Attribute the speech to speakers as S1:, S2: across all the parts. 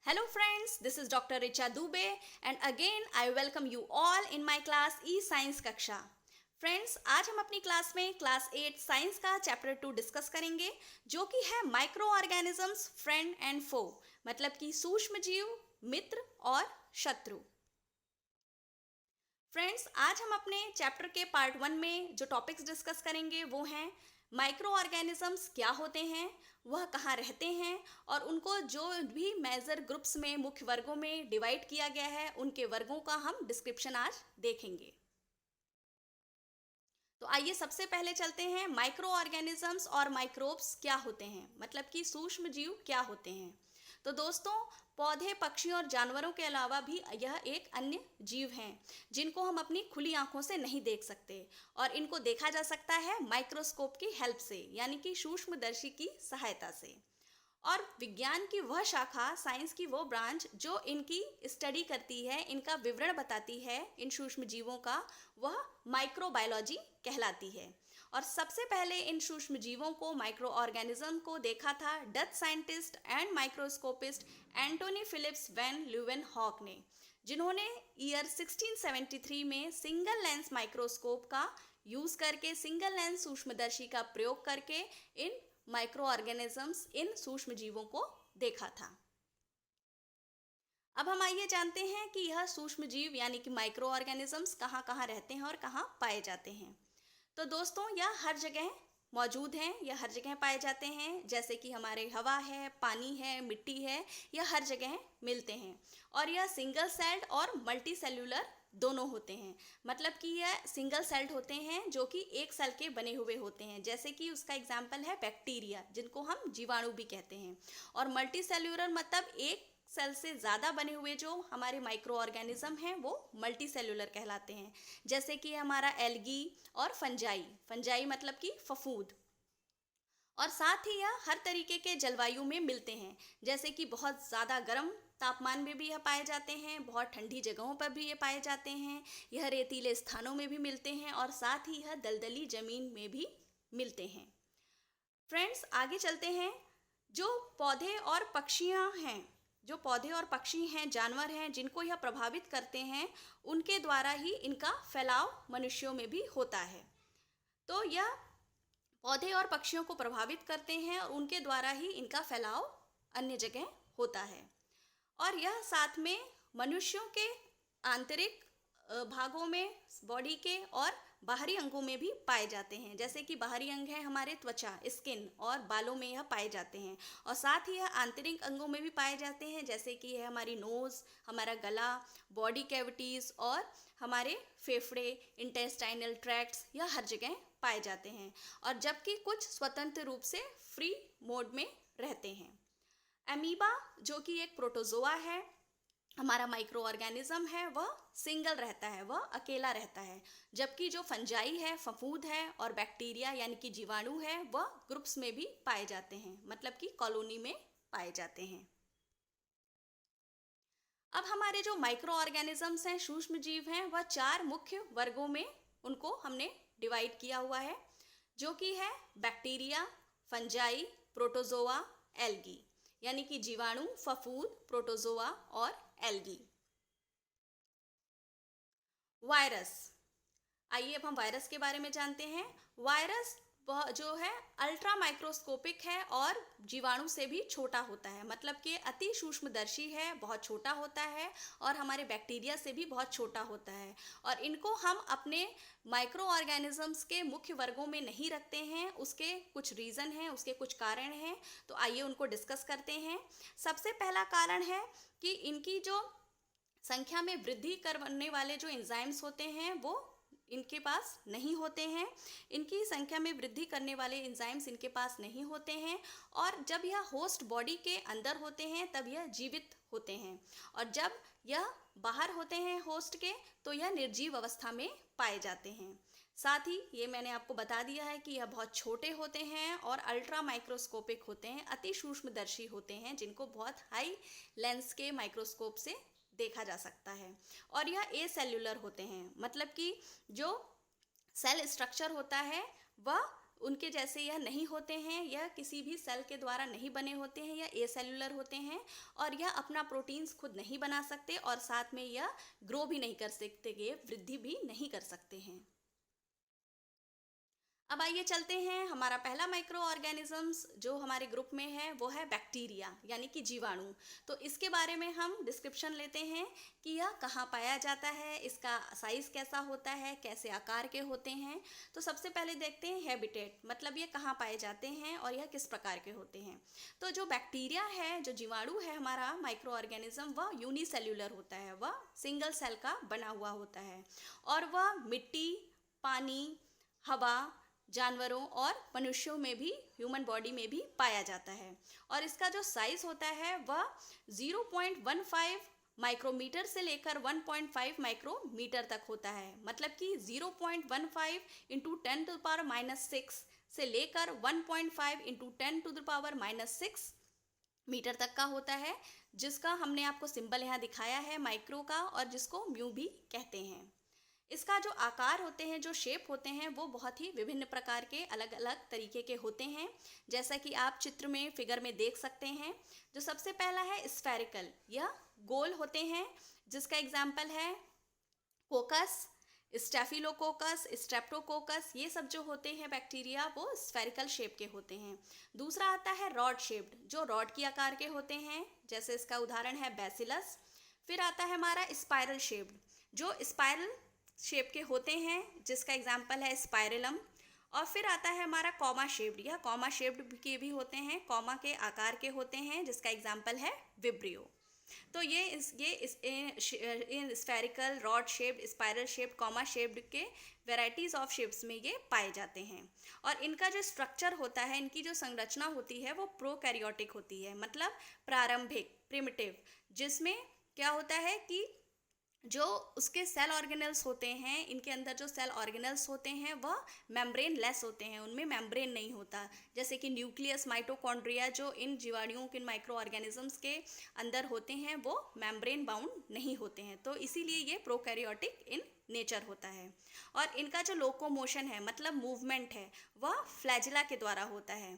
S1: Hello friends, this is Dr. Richa Dubey and again I welcome you all in my class E-Science कक्षा। Friends, आज हम अपनी class में class 8 science का chapter 2 discuss करेंगे जो कि है माइक्रो ऑर्गेनिजम्स फ्रेंड एंड फो, मतलब कि सूक्ष्म जीव, मित्र और शत्रु। फ्रेंड्स, आज हम अपने चैप्टर के पार्ट 1 में जो टॉपिक्स डिस्कस करेंगे वो हैं माइक्रो ऑर्गेनिजम्स क्या होते हैं, वह कहाँ रहते हैं और उनको जो भी मेजर ग्रुप्स में मुख्य वर्गों में डिवाइड किया गया है उनके वर्गों का हम डिस्क्रिप्शन आज देखेंगे। तो आइए सबसे पहले चलते हैं माइक्रो ऑर्गेनिजम्स और माइक्रोब्स क्या होते हैं, मतलब कि सूक्ष्म जीव क्या होते हैं। तो दोस्तों, पौधे, पक्षी और जानवरों के अलावा भी यह एक अन्य जीव हैं जिनको हम अपनी खुली आंखों से नहीं देख सकते और इनको देखा जा सकता है माइक्रोस्कोप की हेल्प से, यानी कि सूक्ष्मदर्शी की सहायता से। और विज्ञान की वह शाखा, साइंस की वो ब्रांच जो इनकी स्टडी करती है, इनका विवरण बताती है इन सूक्ष्म जीवों का, वह माइक्रोबायोलॉजी कहलाती है। और सबसे पहले इन सूक्ष्म जीवों को, माइक्रो ऑर्गेनिज्म को देखा था Dutch scientist and microscopist Antonie Philips van Leeuwenhoek ने, जिन्होंने ईयर 1673 में सिंगल लेंस माइक्रोस्कोप का यूज करके, सिंगल लेंस सूक्ष्मदर्शी का प्रयोग करके इन माइक्रो ऑर्गेनिजम्स, इन सूक्ष्म जीवों को देखा था। अब हम आइए जानते हैं कि यह सूक्ष्म जीव यानी कि माइक्रो ऑर्गेनिजम्स कहाँ कहाँ रहते हैं और कहाँ पाए जाते हैं। तो दोस्तों, यह हर जगह मौजूद हैं, यह हर जगह पाए जाते हैं, जैसे कि हमारे हवा है, पानी है, मिट्टी है, यह हर जगह मिलते हैं। और यह सिंगल सेल्ड और मल्टी सेल्यूलर दोनों होते हैं, मतलब कि यह सिंगल सेल्ड होते हैं जो कि एक सेल के बने हुए होते हैं, जैसे कि उसका एग्जाम्पल है बैक्टीरिया, जिनको हम जीवाणु भी कहते हैं। और मल्टी सेल्यूलर मतलब एक सेल से ज़्यादा बने हुए जो हमारे माइक्रो ऑर्गेनिज्म हैं वो मल्टी सेल्यूलर कहलाते हैं, जैसे कि हमारा एल्गी और फंजाई, फंजाई मतलब कि फफूंद। और साथ ही यह हर तरीके के जलवायु में मिलते हैं, जैसे कि बहुत ज़्यादा गर्म तापमान में भी यह पाए जाते हैं, बहुत ठंडी जगहों पर भी ये पाए जाते हैं, यह रेतीले स्थानों में भी मिलते हैं और साथ ही यह दलदली ज़मीन में भी मिलते हैं। फ्रेंड्स, आगे चलते हैं। जो पौधे और पक्षियाँ हैं, जो पौधे और पक्षी हैं, जानवर हैं, जिनको यह प्रभावित करते हैं, उनके द्वारा ही इनका फैलाव मनुष्यों में भी होता है। तो यह पौधे और पक्षियों को प्रभावित करते हैं और उनके द्वारा ही इनका फैलाव अन्य जगह होता है। और यह साथ में मनुष्यों के आंतरिक भागों में, बॉडी के और बाहरी अंगों में भी पाए जाते हैं, जैसे कि बाहरी अंग है हमारे त्वचा, स्किन और बालों में यह पाए जाते हैं। और साथ ही यह आंतरिक अंगों में भी पाए जाते हैं, जैसे कि यह हमारी नोज़, हमारा गला, बॉडी कैविटीज़ और हमारे फेफड़े, इंटेस्टाइनल ट्रैक्ट्स, यह हर जगह पाए जाते हैं। और जबकि कुछ स्वतंत्र रूप से फ्री मोड में रहते हैं। अमीबा, जो कि एक प्रोटोजोआ है, हमारा माइक्रो ऑर्गेनिज्म है, वह सिंगल रहता है, वह अकेला रहता है। जबकि जो फंजाई है, फफूंद है, और बैक्टीरिया यानी कि जीवाणु है, वह ग्रुप्स में भी पाए जाते हैं, मतलब कि कॉलोनी में पाए जाते हैं। अब हमारे जो माइक्रो ऑर्गेनिजम्स हैं, सूक्ष्म जीव हैं, वह 4 मुख्य वर्गों में उनको हमने डिवाइड किया हुआ है, जो कि है बैक्टीरिया, फंजाई, प्रोटोजोआ, एल्गी, यानी कि जीवाणु, फफूंद, प्रोटोजोआ और एल्गी। वायरस, आइए अब हम वायरस के बारे में जानते हैं। वायरस वह जो है अल्ट्रा माइक्रोस्कोपिक है और जीवाणु से भी छोटा होता है, मतलब कि अति सूक्ष्मदर्शी है, बहुत छोटा होता है और हमारे बैक्टीरिया से भी बहुत छोटा होता है। और इनको हम अपने माइक्रो ऑर्गेनिजम्स के मुख्य वर्गों में नहीं रखते हैं, उसके कुछ रीज़न हैं, उसके कुछ कारण हैं। तो आइए उनको डिस्कस करते हैं। सबसे पहला कारण है कि इनकी जो संख्या में वृद्धि करने वाले जो एंजाइम्स होते हैं वो इनके पास नहीं होते हैं, इनकी संख्या में वृद्धि करने वाले एंजाइम्स इनके पास नहीं होते हैं। और जब यह होस्ट बॉडी के अंदर होते हैं तब यह जीवित होते हैं, और जब यह बाहर होते हैं होस्ट के तो यह निर्जीव अवस्था में पाए जाते हैं। साथ ही ये मैंने आपको बता दिया है कि यह बहुत छोटे होते हैं और अल्ट्रा माइक्रोस्कोपिक होते हैं, अति सूक्ष्मदर्शी होते हैं, जिनको बहुत हाई लेंस के माइक्रोस्कोप से देखा जा सकता है। और यह ए सेल्यूलर होते हैं, मतलब कि जो सेल स्ट्रक्चर होता है वह उनके जैसे यह नहीं होते हैं, यह किसी भी सेल के द्वारा नहीं बने होते हैं, यह एसेल्युलर होते हैं और यह अपना प्रोटीन्स खुद नहीं बना सकते और साथ में यह ग्रो भी नहीं कर सकते, ये वृद्धि भी नहीं कर सकते हैं। अब आइए चलते हैं, हमारा पहला माइक्रो ऑर्गेनिजम्स जो हमारे ग्रुप में है वो है बैक्टीरिया यानी कि जीवाणु। तो इसके बारे में हम डिस्क्रिप्शन लेते हैं कि यह कहाँ पाया जाता है, इसका साइज कैसा होता है, कैसे आकार के होते हैं। तो सबसे पहले देखते हैं हैबिटेट, मतलब ये कहाँ पाए जाते हैं और यह किस प्रकार के होते हैं। तो जो बैक्टीरिया है, जो जीवाणु है हमारा माइक्रो ऑर्गेनिज्म, वह यूनिसेल्युलर होता है, वह सिंगल सेल का बना हुआ होता है और वह मिट्टी, पानी, हवा, जानवरों और मनुष्यों में भी, ह्यूमन बॉडी में भी पाया जाता है। और इसका जो साइज होता है वह 0.15 माइक्रोमीटर से लेकर 1.5 माइक्रोमीटर तक होता है। मतलब कि 0.15 इंटू 10⁻⁻6 से लेकर 1.5 इंटू 10⁻⁻6 मीटर तक का होता है, जिसका हमने आपको सिंबल यहाँ दिखाया है माइक्रो का, और जिसको म्यू भी कहते हैं। इसका जो आकार होते हैं, जो शेप होते हैं, वो बहुत ही विभिन्न प्रकार के अलग अलग तरीके के होते हैं, जैसा कि आप चित्र में, फिगर में देख सकते हैं। जो सबसे पहला है स्फेरिकल, यह गोल होते हैं, जिसका एग्जाम्पल है कोकस, स्टेफिलोकोकस, स्ट्रेप्टोकोकस, ये सब जो होते हैं बैक्टीरिया वो स्फेरिकल शेप के होते हैं। दूसरा आता है रॉड शेप्ड, जो रॉड की आकार के होते हैं, जैसे इसका उदाहरण है बैसिलस। फिर आता है हमारा स्पाइरल शेप्ड, जो स्पाइरल शेप के होते हैं, जिसका एग्जाम्पल है स्पाइरलम। और फिर आता है हमारा कॉमा शेप्ड, यह कॉमा शेप्ड के भी होते हैं, कॉमा के आकार के होते हैं, जिसका एग्जाम्पल है विब्रियो। तो ये spherical, rod shaped, spiral shaped, comma shaped के वेराइटीज ऑफ शेप्स में ये पाए जाते हैं। और इनका जो स्ट्रक्चर होता है, इनकी जो संरचना होती है वो प्रोकैरियोटिक होती है, मतलब प्रारंभिक, प्रिमिटिव, जिसमें क्या होता है कि जो उसके सेल ऑर्गेनल्स होते हैं, इनके अंदर जो सेल ऑर्गेनल्स होते हैं वह मेम्ब्रेन लेस होते हैं, उनमें मेम्ब्रेन नहीं होता। जैसे कि न्यूक्लियस, माइटोकॉन्ड्रिया जो इन जीवाणुओं के, माइक्रो ऑर्गेनिजम्स के अंदर होते हैं, वो मेम्ब्रेन बाउंड नहीं होते हैं, तो इसीलिए ये प्रोकैरियोटिक इन नेचर होता है। और इनका जो लोकोमोशन है, मतलब मूवमेंट है, वह फ्लैजिला के द्वारा होता है।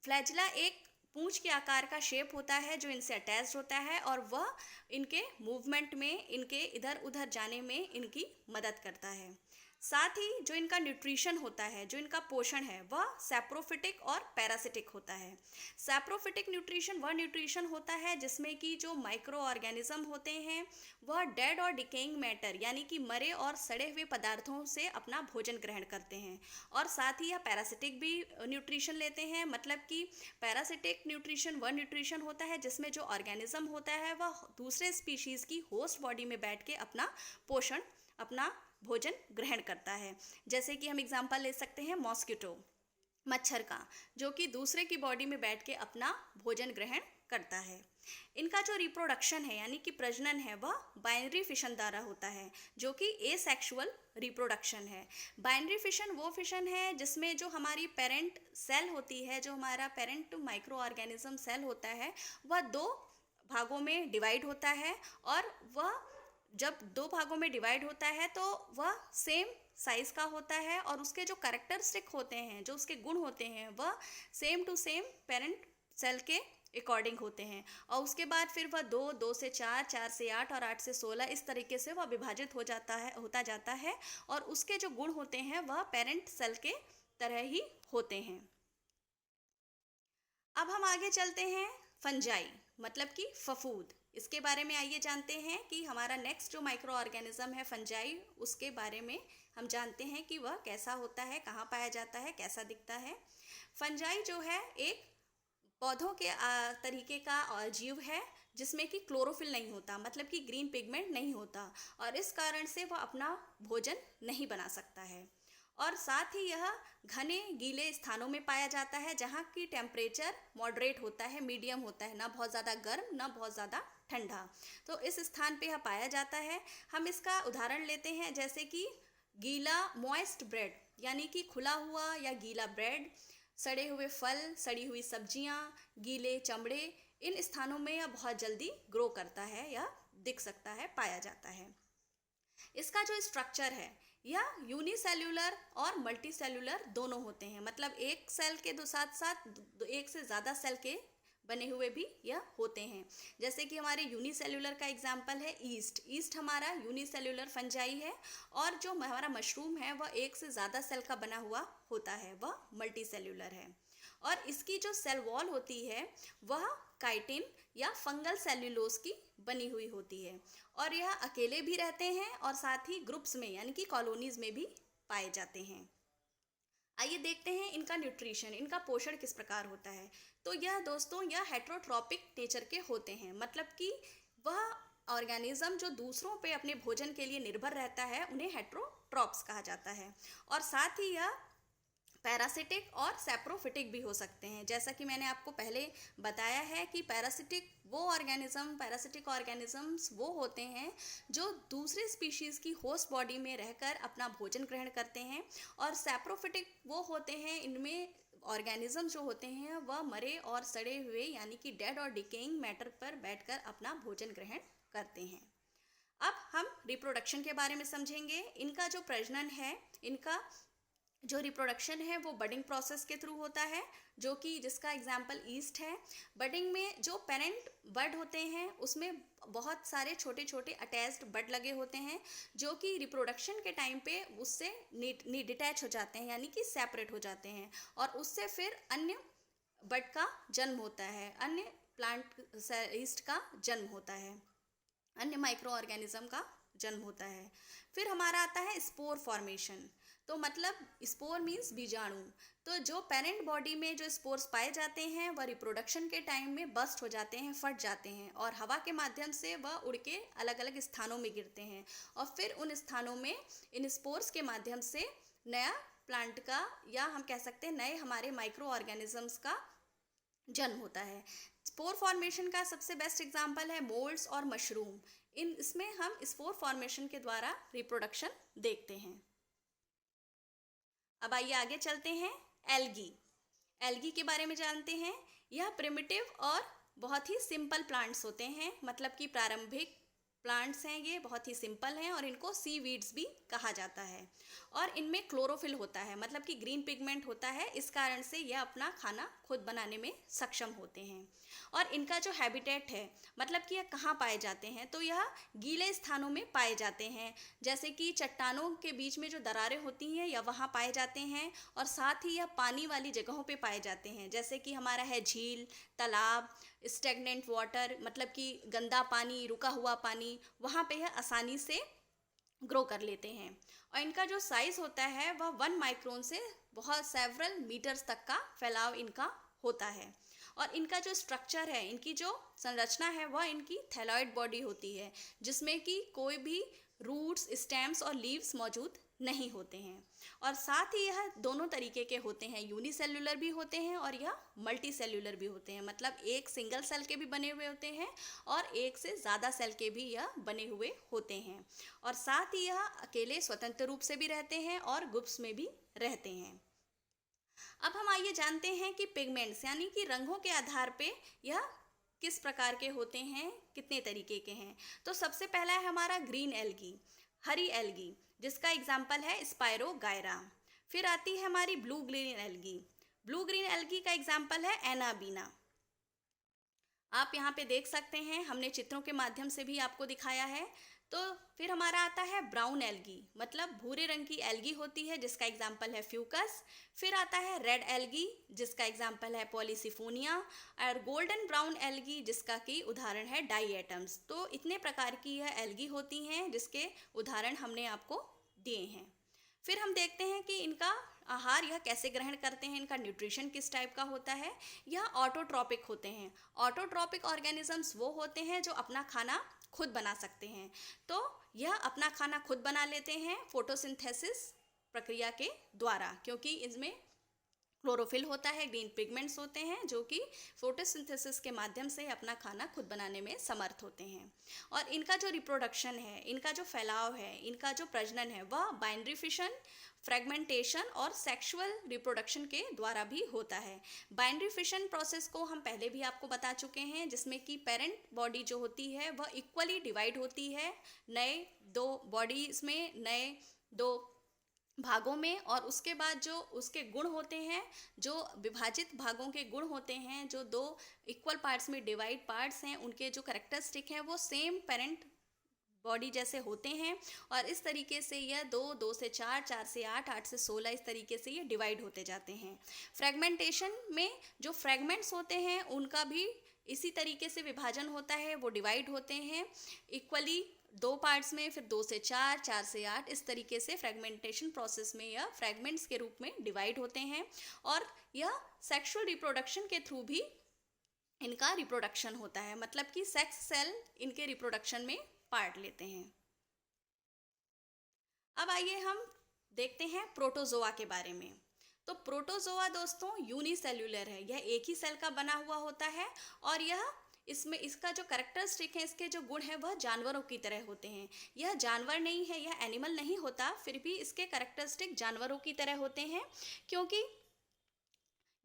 S1: फ्लैजिला एक पूंछ के आकार का शेप होता है जो इनसे अटैच्ड होता है, और वह इनके मूवमेंट में, इनके इधर उधर जाने में इनकी मदद करता है। साथ ही जो इनका न्यूट्रिशन होता है, जो इनका पोषण है, वह सैप्रोफिटिक और पैरासिटिक होता है। सैप्रोफिटिक न्यूट्रिशन वह न्यूट्रिशन होता है जिसमें कि जो माइक्रो ऑर्गेनिज्म होते हैं वह डेड और डिकेइंग मैटर यानी कि मरे और सड़े हुए पदार्थों से अपना भोजन ग्रहण करते हैं। और साथ ही यह पैरासिटिक भी न्यूट्रिशन लेते हैं, मतलब कि पैरासिटिक न्यूट्रिशन वह न्यूट्रिशन होता है जिसमें जो ऑर्गेनिज्म होता है वह दूसरे स्पीशीज़ की होस्ट बॉडी में बैठ के अपना पोषण, अपना भोजन ग्रहण करता है। जैसे कि हम एग्जांपल ले सकते हैं मॉस्किटो, मच्छर का, जो कि दूसरे की बॉडी में बैठ के अपना भोजन ग्रहण करता है। इनका जो रिप्रोडक्शन है यानी कि प्रजनन है वह बाइनरी फिशन द्वारा होता है, जो कि एसेक्सुअल रिप्रोडक्शन है। बाइनरी फिशन वो फिशन है जिसमें जो हमारी पेरेंट सेल होती है, जो हमारा पेरेंट माइक्रो ऑर्गेनिज्म सेल होता है, वह दो भागों में डिवाइड होता है, और वह जब दो भागों में डिवाइड होता है तो वह सेम साइज का होता है, और उसके जो कैरेक्टरिस्टिक होते हैं, जो उसके गुण होते हैं, वह same to same parent cell के अकॉर्डिंग होते हैं। और उसके बाद फिर वह 2, 2 से 4, 4 से 8 और 8 से 16 इस तरीके से वह विभाजित होता जाता है, और उसके जो गुण होते हैं वह पेरेंट सेल के तरह ही होते हैं। अब हम आगे चलते हैं फंजाई, मतलब कि फफूद। इसके बारे में आइए जानते हैं कि हमारा नेक्स्ट जो माइक्रो ऑर्गेनिज्म है फंजाई, उसके बारे में हम जानते हैं कि वह कैसा होता है, कहाँ पाया जाता है, कैसा दिखता है। फंजाई जो है एक पौधों के तरीके का जीव है जिसमें कि क्लोरोफिल नहीं होता, मतलब कि ग्रीन पिगमेंट नहीं होता, और इस कारण से वह अपना भोजन नहीं बना सकता है। और साथ ही यह घने गीले स्थानों में पाया जाता है जहाँ की टेम्परेचर मॉडरेट होता है, मीडियम होता है, ना बहुत ज़्यादा गर्म ना बहुत ज़्यादा ठंडा। तो इस स्थान पे यह पाया जाता है। हम इसका उदाहरण लेते हैं, जैसे कि गीला मॉइस्ट ब्रेड, यानी कि खुला हुआ या गीला ब्रेड, सड़े हुए फल, सड़ी हुई सब्जियां, गीले चमड़े, इन स्थानों में यह बहुत जल्दी ग्रो करता है या दिख सकता है, पाया जाता है। इसका जो स्ट्रक्चर है, या यूनिसेल्यूलर और मल्टीसेल्यूलर दोनों होते हैं, मतलब एक सेल के दो साथ साथ एक से ज़्यादा सेल के बने हुए भी यह होते हैं। जैसे कि हमारे यूनिसेल्यूलर का एग्जाम्पल है ईस्ट। ईस्ट हमारा यूनिसेल्यूलर फंजाई है, और जो हमारा मशरूम है वह एक से ज़्यादा सेल का बना हुआ होता है, वह मल्टीसेल्यूलर है। और इसकी जो सेल वॉल होती है वह काइटिन या फंगल सेल्यूलोज की बनी हुई होती है, और यह अकेले भी रहते हैं और साथ ही ग्रुप्स में यानी कि कॉलोनीज में भी पाए जाते हैं। आइए देखते हैं इनका न्यूट्रिशन, इनका पोषण किस प्रकार होता है। तो यह दोस्तों यह हेट्रोट्रॉपिक नेचर के होते हैं, मतलब कि वह ऑर्गेनिज्म जो दूसरों पे अपने भोजन के लिए निर्भर रहता है उन्हें हेट्रोट्रॉप्स कहा जाता है। और साथ ही यह पैरासिटिक और सैप्रोफिटिक भी हो सकते हैं। जैसा कि मैंने आपको पहले बताया है कि पैरासिटिक ऑर्गेनिजम्स वो होते हैं जो दूसरे स्पीशीज़ की होस्ट बॉडी में रहकर अपना भोजन ग्रहण करते हैं, और सैप्रोफिटिक वो होते हैं, इनमें ऑर्गेनिज्म जो होते हैं वह मरे और सड़े हुए यानी कि डेड और डिकेइंग मैटर पर बैठकर अपना भोजन ग्रहण करते हैं। अब हम रिप्रोडक्शन के बारे में समझेंगे। इनका जो प्रजनन है, इनका जो रिप्रोडक्शन है वो बडिंग प्रोसेस के थ्रू होता है, जो कि जिसका एग्जाम्पल ईस्ट है। बडिंग में जो पेरेंट बड होते हैं उसमें बहुत सारे छोटे छोटे अटैच्ड बड लगे होते हैं, जो कि रिप्रोडक्शन के टाइम पे उससे डिटैच हो जाते हैं यानी कि सेपरेट हो जाते हैं, और उससे फिर अन्य बड का जन्म होता है, अन्य प्लांट ईस्ट का जन्म होता है, अन्य माइक्रो ऑर्गेनिज्म का जन्म होता है। फिर हमारा आता है स्पोर फॉर्मेशन। तो मतलब स्पोर मीन्स बीजाणु। तो जो पेरेंट बॉडी में जो स्पोर्स पाए जाते हैं वह रिप्रोडक्शन के टाइम में बस्ट हो जाते हैं, फट जाते हैं, और हवा के माध्यम से वह उड़ के अलग अलग स्थानों में गिरते हैं, और फिर उन स्थानों में इन स्पोर्स के माध्यम से नया प्लांट का, या हम कह सकते हैं नए हमारे माइक्रो ऑर्गेनिजम्स का जन्म होता है। स्पोर फॉर्मेशन का सबसे बेस्ट एग्जाम्पल है मोल्ड्स और मशरूम। इसमें हम स्पोर फॉर्मेशन के द्वारा रिप्रोडक्शन देखते हैं। अब आइए आगे चलते हैं। एल्गी। एल्गी के बारे में जानते हैं। यह प्रिमिटिव और बहुत ही सिंपल प्लांट्स होते हैं, मतलब कि प्रारंभिक प्लांट्स हैं, ये बहुत ही सिंपल हैं, और इनको सी वीड्स भी कहा जाता है। और इनमें क्लोरोफिल होता है, मतलब कि ग्रीन पिगमेंट होता है, इस कारण से यह अपना खाना खुद बनाने में सक्षम होते हैं। और इनका जो हैबिटेट है, मतलब कि यह कहाँ पाए जाते हैं, तो यह गीले स्थानों में पाए जाते हैं, जैसे कि चट्टानों के बीच में जो दरारें होती हैं यह वहाँ पाए जाते हैं, और साथ ही यह पानी वाली जगहों पे पाए जाते हैं, जैसे कि हमारा है झील, तालाब, स्टेगनेंट वाटर, मतलब कि गंदा पानी, रुका हुआ पानी, वहाँ पे यह आसानी से ग्रो कर लेते हैं। और इनका जो साइज़ होता है वह 1 माइक्रोन से बहुत सेवरल मीटर्स तक का फैलाव इनका होता है। और इनका जो स्ट्रक्चर है, इनकी जो संरचना है वह इनकी थैलॉइड बॉडी होती है, जिसमें कि कोई भी रूट्स, स्टेम्स और लीव्स मौजूद नहीं होते हैं। और साथ ही यह दोनों तरीके के होते हैं, यूनिसेल्यूलर भी होते हैं और यह मल्टी सेल्यूलर भी होते हैं, मतलब एक सिंगल सेल के भी बने हुए होते हैं और एक से ज़्यादा सेल के भी यह बने हुए होते हैं। और साथ ही यह अकेले स्वतंत्र रूप से भी रहते हैं और ग्रुप्स में भी रहते हैं। अब हम आइए जानते हैं कि पिगमेंट्स यानी कि रंगों के आधार पे यह किस प्रकार के होते हैं, कितने तरीके के हैं। तो सबसे पहला है हमारा ग्रीन एल्गी, हरी एल्गी, जिसका एग्जाम्पल है स्पायरोगायरा। फिर आती है हमारी blue green algae. Blue green algae का एग्जाम्पल है एनाबीना। आप यहाँ पे देख सकते हैं, हमने चित्रों के माध्यम से भी आपको दिखाया है। तो फिर हमारा आता है ब्राउन एल्गी, मतलब भूरे रंग की एल्गी होती है, जिसका एग्जाम्पल है फ्यूकस। फिर आता है रेड एल्गी, जिसका एग्जाम्पल है पॉलीसिफोनिया, और गोल्डन ब्राउन एल्गी, जिसका कि उदाहरण है डाईएटम्स। तो इतने प्रकार की यह एल्गी होती हैं, जिसके उदाहरण हमने आपको दिए हैं। फिर हम देखते हैं कि इनका आहार यह कैसे ग्रहण करते हैं, इनका न्यूट्रिशन किस टाइप का होता है। यह ऑटोट्रॉपिक होते हैं। ऑटोट्रॉपिक ऑर्गेनिजम्स वो होते हैं जो अपना खाना खुद बना सकते हैं। तो यह अपना खाना खुद बना लेते हैं फोटोसिंथेसिस प्रक्रिया के द्वारा, क्योंकि इसमें क्लोरोफिल होता है, ग्रीन पिगमेंट्स होते हैं, जो कि फोटोसिंथेसिस के माध्यम से अपना खाना खुद बनाने में समर्थ होते हैं। और इनका जो रिप्रोडक्शन है, इनका जो फैलाव है, इनका जो प्रजनन है, वह बाइनरी फिशन, फ्रेगमेंटेशन और सेक्सुअल रिप्रोडक्शन के द्वारा भी होता है। बाइनरी फिशन प्रोसेस को हम पहले भी आपको बता चुके हैं, जिसमें कि पेरेंट बॉडी जो होती है वह इक्वली डिवाइड होती है, नए दो बॉडीज में नए दो भागों में, और उसके बाद जो उसके गुण होते हैं, जो विभाजित भागों के गुण होते हैं, जो दो इक्वल पार्ट्स में डिवाइड पार्ट्स हैं, उनके जो कैरेक्टरिस्टिक हैं वो सेम पेरेंट बॉडी जैसे होते हैं। और इस तरीके से यह 2 से 4, 4 से 8, 8 से 16 इस तरीके से ये डिवाइड होते जाते हैं। फ्रेगमेंटेशन में जो फ्रेगमेंट्स होते हैं उनका भी इसी तरीके से विभाजन होता है, वो डिवाइड होते हैं इक्वली 2 पार्ट्स में, फिर 2 से 4, 4 से 8 इस तरीके से फ्रेगमेंटेशन प्रोसेस में यह फ्रेगमेंट्स के रूप में डिवाइड होते हैं। और यह सेक्सुअल रिप्रोडक्शन के थ्रू भी इनका रिप्रोडक्शन होता है, मतलब कि सेक्स सेल इनके रिप्रोडक्शन में पार्ट लेते हैं। अब आइए हम देखते हैं प्रोटोजोआ के बारे में। तो प्रोटोजोआ दोस्तों यूनिसेल्युलर है, यह एक ही सेल का बना हुआ होता है, और यह इसमें इसका जो कैरेक्टरिस्टिक है, इसके जो गुण हैं वह जानवरों की तरह होते हैं। यह जानवर नहीं है, यह एनिमल नहीं होता, फिर भी इसके कैरेक्टरिस्टिक जानवरों की तरह होते हैं, क्योंकि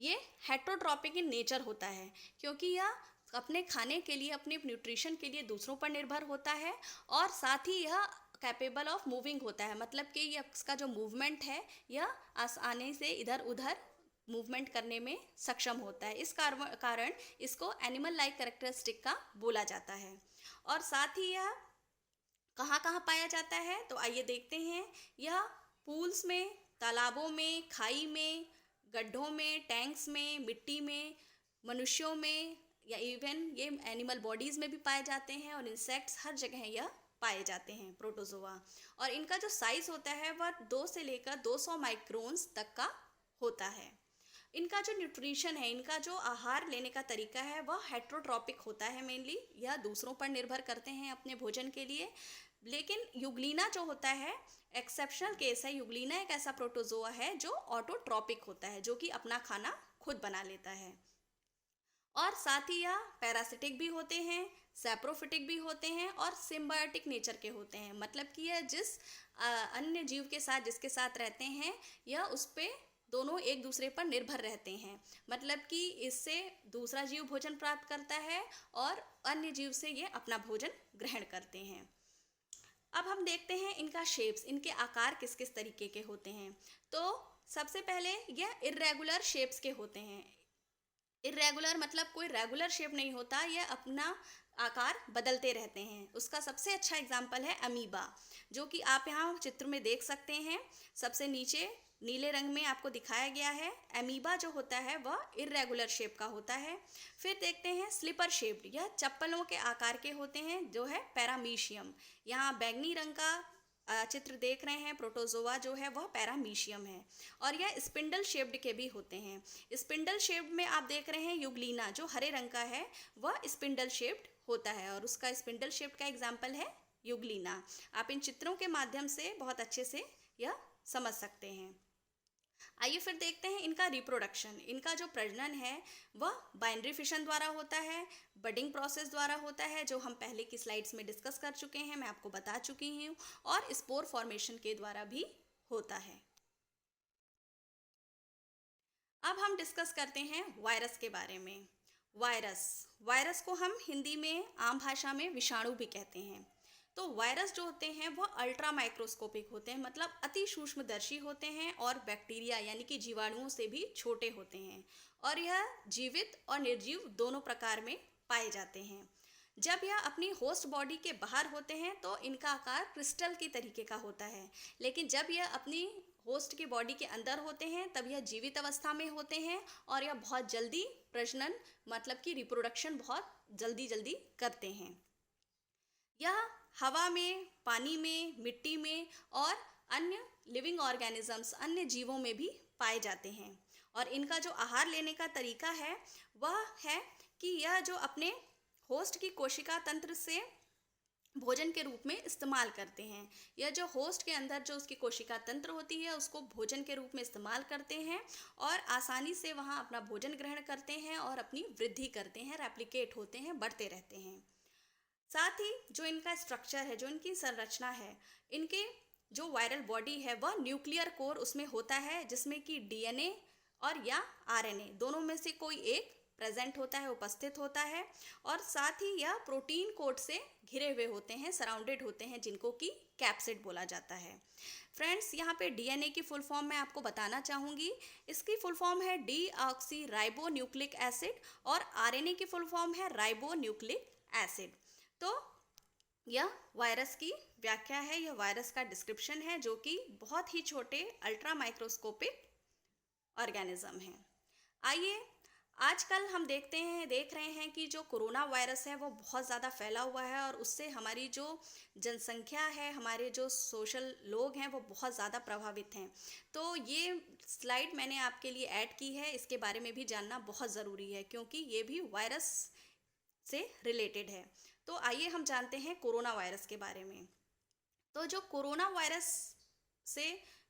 S1: ये हेटरोट्रॉपिक इन नेचर होता है, क्योंकि यह अपने खाने के लिए, अपने न्यूट्रिशन के लिए दूसरों पर निर्भर होता है, और साथ ही यह कैपेबल ऑफ मूविंग होता है, मतलब कि यह इसका जो मूवमेंट है यह आसानी से इधर उधर मूवमेंट करने में सक्षम होता है। इस कारण इसको एनिमल लाइक कैरेक्टरिस्टिक का बोला जाता है। और साथ ही यह कहाँ कहाँ पाया जाता है, तो आइए देखते हैं। यह पूल्स में, तालाबों में, खाई में, गड्ढों में, टैंक्स में, मिट्टी में, मनुष्यों में, या इवन ये एनिमल बॉडीज़ में भी पाए जाते हैं, और इंसेक्ट्स हर जगह यह पाए जाते हैं प्रोटोजोआ। और इनका जो साइज़ होता है वह 2 से लेकर 200 माइक्रोन्स तक का होता है। इनका जो न्यूट्रिशन है, इनका जो आहार लेने का तरीका है वह हेटरोट्रॉपिक होता है। मेनली यह दूसरों पर निर्भर करते हैं अपने भोजन के लिए। लेकिन यूग्लिना जो होता है एक्सेप्शनल केस है। यूग्लिना एक ऐसा प्रोटोजोआ है जो ऑटोट्रॉपिक होता है, जो कि अपना खाना खुद बना लेता है। और साथ ही यह पैरासिटिक भी होते हैं, सैप्रोफिटिक भी होते हैं, और सिम्बायोटिक नेचर के होते हैं, मतलब कि यह जिस अन्य जीव के साथ जिसके साथ रहते हैं यह उस पर दोनों एक दूसरे पर निर्भर रहते हैं, मतलब कि इससे दूसरा जीव भोजन प्राप्त करता है और अन्य जीव से ये अपना भोजन ग्रहण करते हैं। अब हम देखते हैं इनका शेप्स, इनके आकार किस किस तरीके के होते हैं। तो सबसे पहले यह इर्रेगुलर शेप्स के होते हैं। इर्रेगुलर मतलब कोई रेगुलर शेप नहीं होता, यह अपना आकार बदलते रहते हैं। उसका सबसे अच्छा एग्जाम्पल है अमीबा, जो कि आप यहाँ चित्र में देख सकते हैं। सबसे नीचे नीले रंग में आपको दिखाया गया है। अमीबा जो होता है वह इर्रेगुलर शेप का होता है। फिर देखते हैं स्लीपर शेप्ड, यह चप्पलों के आकार के होते हैं, जो है पैरामीशियम। यहाँ बैंगनी रंग का चित्र देख रहे हैं, प्रोटोजोआ जो है वह पैरामीशियम है। और यह स्पिंडल शेप्ड के भी होते हैं। स्पिंडल शेप्ड में आप देख रहे हैं यूग्लिना जो हरे रंग का है वह स्पिंडल शेप्ड होता है, और उसका स्पिंडल शेप्ड का एग्जाम्पल है यूग्लिना। आप इन चित्रों के माध्यम से बहुत अच्छे से यह समझ सकते हैं। आइए फिर देखते हैं इनका रिप्रोडक्शन। इनका जो प्रजनन है वह बाइनरी फिशन द्वारा होता है, बडिंग प्रोसेस द्वारा होता है, जो हम पहले की स्लाइड्स में डिस्कस कर चुके हैं, मैं आपको बता चुकी हूँ, और स्पोर फॉर्मेशन के द्वारा भी होता है। अब हम डिस्कस करते हैं वायरस के बारे में। वायरस को हम हिंदी में आम भाषा में विषाणु भी कहते हैं। तो वायरस जो होते हैं वह अल्ट्रा माइक्रोस्कोपिक होते हैं, मतलब अति सूक्ष्मदर्शी होते हैं, और बैक्टीरिया यानी कि जीवाणुओं से भी छोटे होते हैं, और यह जीवित और निर्जीव दोनों प्रकार में पाए जाते हैं। जब यह अपनी होस्ट बॉडी के बाहर होते हैं तो इनका आकार क्रिस्टल की तरीके का होता है, लेकिन जब यह अपनी होस्ट की बॉडी के अंदर होते हैं तब यह जीवित अवस्था में होते हैं, और यह बहुत जल्दी प्रजनन मतलब कि रिप्रोडक्शन बहुत जल्दी करते हैं। यह हवा में, पानी में, मिट्टी में और अन्य लिविंग ऑर्गेनिजम्स, अन्य जीवों में भी पाए जाते हैं। और इनका जो आहार लेने का तरीका है वह है कि यह जो अपने होस्ट की कोशिका तंत्र से भोजन के रूप में इस्तेमाल करते हैं। यह जो होस्ट के अंदर जो उसकी कोशिका तंत्र होती है उसको भोजन के रूप में इस्तेमाल करते हैं, और आसानी से वहाँ अपना भोजन ग्रहण करते हैं और अपनी वृद्धि करते हैं, रेप्लिकेट होते हैं, बढ़ते रहते हैं। साथ ही जो इनका स्ट्रक्चर है, जो इनकी संरचना है, इनके जो वायरल बॉडी है वह न्यूक्लियर कोर उसमें होता है, जिसमें कि डीएनए और या आरएनए दोनों में से कोई एक प्रेजेंट होता है, उपस्थित होता है, और साथ ही यह प्रोटीन कोट से घिरे हुए होते हैं, सराउंडेड होते हैं, जिनको कि कैप्सिड बोला जाता है। फ्रेंड्स, यहाँ पे डीएनए की फुल फॉर्म मैं आपको बताना चाहूँगी। इसकी फुल फॉर्म है डीऑक्सी राइबो न्यूक्लिक एसिड, और आरएनए की फुल फॉर्म है राइबो न्यूक्लिक एसिड। तो यह वायरस की व्याख्या है, यह वायरस का डिस्क्रिप्शन है, जो कि बहुत ही छोटे अल्ट्रा माइक्रोस्कोपिक ऑर्गेनिज्म हैं। आइए, आजकल हम देख रहे हैं कि जो कोरोना वायरस है वो बहुत ज़्यादा फैला हुआ है, और उससे हमारी जो जनसंख्या है, हमारे जो सोशल लोग हैं, वो बहुत ज़्यादा प्रभावित हैं। तो ये स्लाइड मैंने आपके लिए ऐड की है, इसके बारे में भी जानना बहुत ज़रूरी है, क्योंकि ये भी वायरस से रिलेटेड है। तो आइए हम जानते हैं कोरोना वायरस के बारे में। तो जो कोरोना वायरस से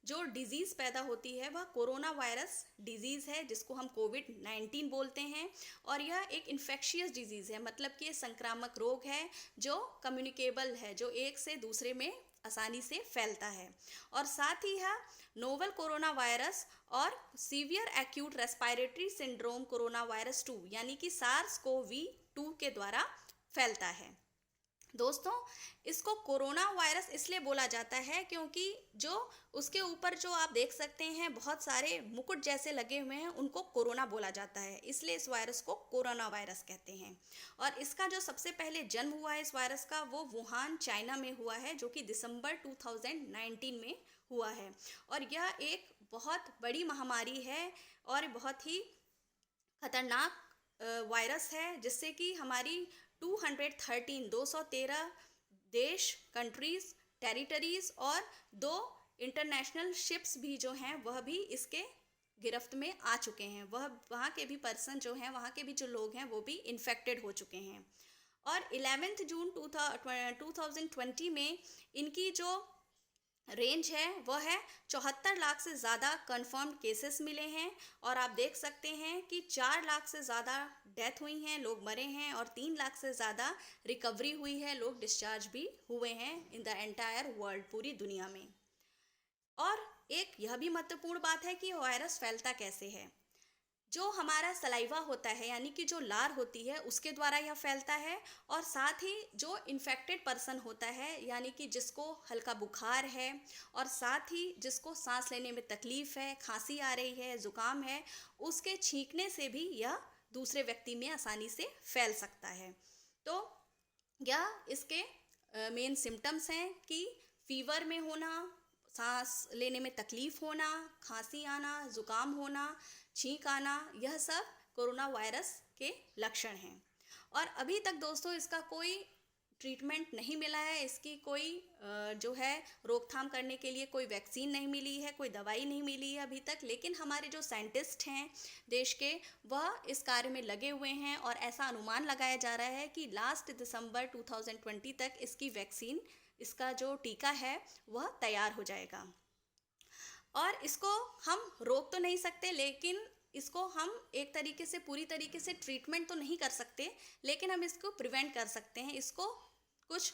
S1: जो डिजीज़ पैदा होती है वह कोरोना वायरस डिजीज़ है, जिसको हम कोविड-19 बोलते हैं, और यह एक इन्फेक्शियस डिजीज़ है, मतलब कि ये संक्रामक रोग है जो कम्युनिकेबल है, जो एक से दूसरे में आसानी से फैलता है। और साथ ही यह नोवल कोरोना वायरस और severe acute respiratory syndrome corona virus 2 यानी कि SARS-CoV-2 के द्वारा फैलता है। दोस्तों, इसको कोरोना वायरस इसलिए बोला जाता है क्योंकि जो उसके ऊपर जो आप देख सकते हैं बहुत सारे मुकुट जैसे लगे हुए हैं, उनको कोरोना बोला जाता है, इसलिए इस वायरस को कोरोना वायरस कहते हैं। और इसका जो सबसे पहले जन्म हुआ है इस वायरस का, वो वुहान चाइना में हुआ है, जो कि दिसंबर 2019 में हुआ है। और यह एक बहुत बड़ी महामारी है और बहुत ही खतरनाक वायरस है, जिससे कि हमारी 213 देश, कंट्रीज, टेरिटरीज और 2 इंटरनेशनल शिप्स भी जो हैं वह भी इसके गिरफ्त में आ चुके हैं। वह वहाँ के भी पर्सन जो हैं, वहाँ के भी जो लोग हैं, वो भी इन्फेक्टेड हो चुके हैं। और 11 जून 2020 में इनकी जो रेंज है वह है 74 लाख से ज़्यादा कन्फर्म्ड केसेस मिले हैं, और आप देख सकते हैं कि 4 लाख से ज़्यादा डेथ हुई हैं, लोग मरे हैं, और 3 लाख से ज़्यादा रिकवरी हुई है, लोग डिस्चार्ज भी हुए हैं इन द एंटायर वर्ल्ड, पूरी दुनिया में। और एक यह भी महत्वपूर्ण बात है कि वायरस फैलता कैसे है। जो हमारा सलाइवा होता है, यानी कि जो लार होती है, उसके द्वारा यह फैलता है, और साथ ही जो इन्फेक्टेड पर्सन होता है, यानी कि जिसको हल्का बुखार है, और साथ ही जिसको सांस लेने में तकलीफ है, खांसी आ रही है, जुकाम है, उसके छींकने से भी यह दूसरे व्यक्ति में आसानी से फैल सकता है। तो यह इसके मेन सिम्टम्स हैं कि फीवर में होना, सांस लेने में तकलीफ होना, खांसी आना, जुकाम होना, छींक आना, यह सब कोरोना वायरस के लक्षण हैं। और अभी तक दोस्तों इसका कोई ट्रीटमेंट नहीं मिला है, इसकी कोई जो है रोकथाम करने के लिए कोई वैक्सीन नहीं मिली है, कोई दवाई नहीं मिली है अभी तक। लेकिन हमारे जो साइंटिस्ट हैं देश के, वह इस कार्य में लगे हुए हैं, और ऐसा अनुमान लगाया जा रहा है कि लास्ट दिसंबर 2020 तक इसकी वैक्सीन, इसका जो टीका है वह तैयार हो जाएगा। और इसको हम रोक तो नहीं सकते, लेकिन इसको हम एक तरीके से, पूरी तरीके से ट्रीटमेंट तो नहीं कर सकते, लेकिन हम इसको प्रिवेंट कर सकते हैं। इसको कुछ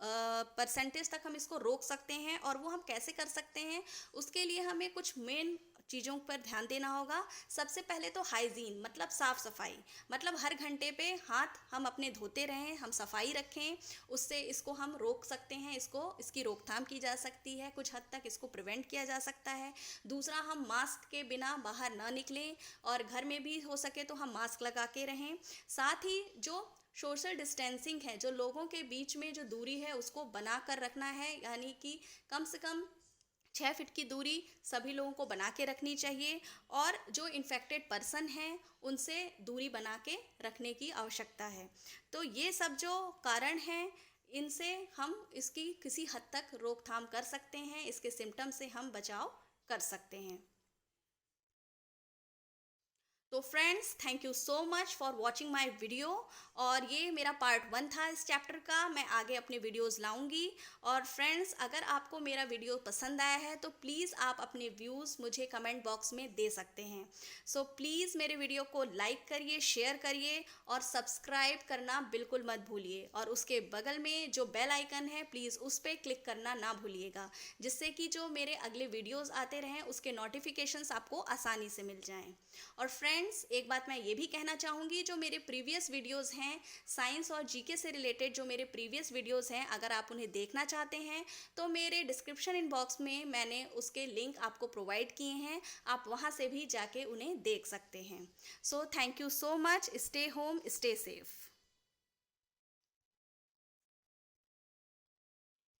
S1: परसेंटेज तक हम इसको रोक सकते हैं। और वो हम कैसे कर सकते हैं, उसके लिए हमें कुछ मेन चीज़ों पर ध्यान देना होगा। सबसे पहले तो हाइजीन, मतलब साफ़ सफाई, मतलब हर घंटे पे हाथ हम अपने धोते रहें, हम सफाई रखें, उससे इसको हम रोक सकते हैं, इसकी रोकथाम की जा सकती है, कुछ हद तक इसको प्रिवेंट किया जा सकता है। दूसरा, हम मास्क के बिना बाहर ना निकलें, और घर में भी हो सके तो हम मास्क लगा के रहें। साथ ही जो सोशल डिस्टेंसिंग है, जो लोगों के बीच में जो दूरी है उसको बना कर रखना है, यानी कि कम से कम 6 फीट की दूरी सभी लोगों को बना के रखनी चाहिए। और जो इन्फेक्टेड पर्सन हैं उनसे दूरी बना के रखने की आवश्यकता है। तो ये सब जो कारण हैं, इनसे हम इसकी किसी हद तक रोकथाम कर सकते हैं, इसके सिम्टम से हम बचाव कर सकते हैं। तो friends, thank you so much for watching my video. और ये मेरा पार्ट 1 था इस चैप्टर का, मैं आगे अपने वीडियोस लाऊंगी। और फ्रेंड्स, अगर आपको मेरा वीडियो पसंद आया है तो प्लीज़ आप अपने व्यूज़ मुझे कमेंट बॉक्स में दे सकते हैं। सो प्लीज़ मेरे वीडियो को लाइक करिए, शेयर करिए, और सब्सक्राइब करना बिल्कुल मत भूलिए। और उसके बगल में जो बेल आइकन है, प्लीज़ उस पर क्लिक करना ना भूलिएगा, जिससे कि जो मेरे अगले वीडियोज़ आते रहें उसके नोटिफिकेशंस आपको आसानी से मिल जाएँ। और फ्रेंड्स, फ्रेंड्स, एक बात मैं ये भी कहना चाहूँगी, जो मेरे प्रीवियस वीडियोस हैं साइंस और जीके से रिलेटेड, जो मेरे प्रीवियस वीडियोस हैं, अगर आप उन्हें देखना चाहते हैं तो मेरे डिस्क्रिप्शन इनबॉक्स में मैंने उसके लिंक आपको प्रोवाइड किए हैं, आप वहाँ से भी जाके उन्हें देख सकते हैं। So thank you so much, stay home, stay safe.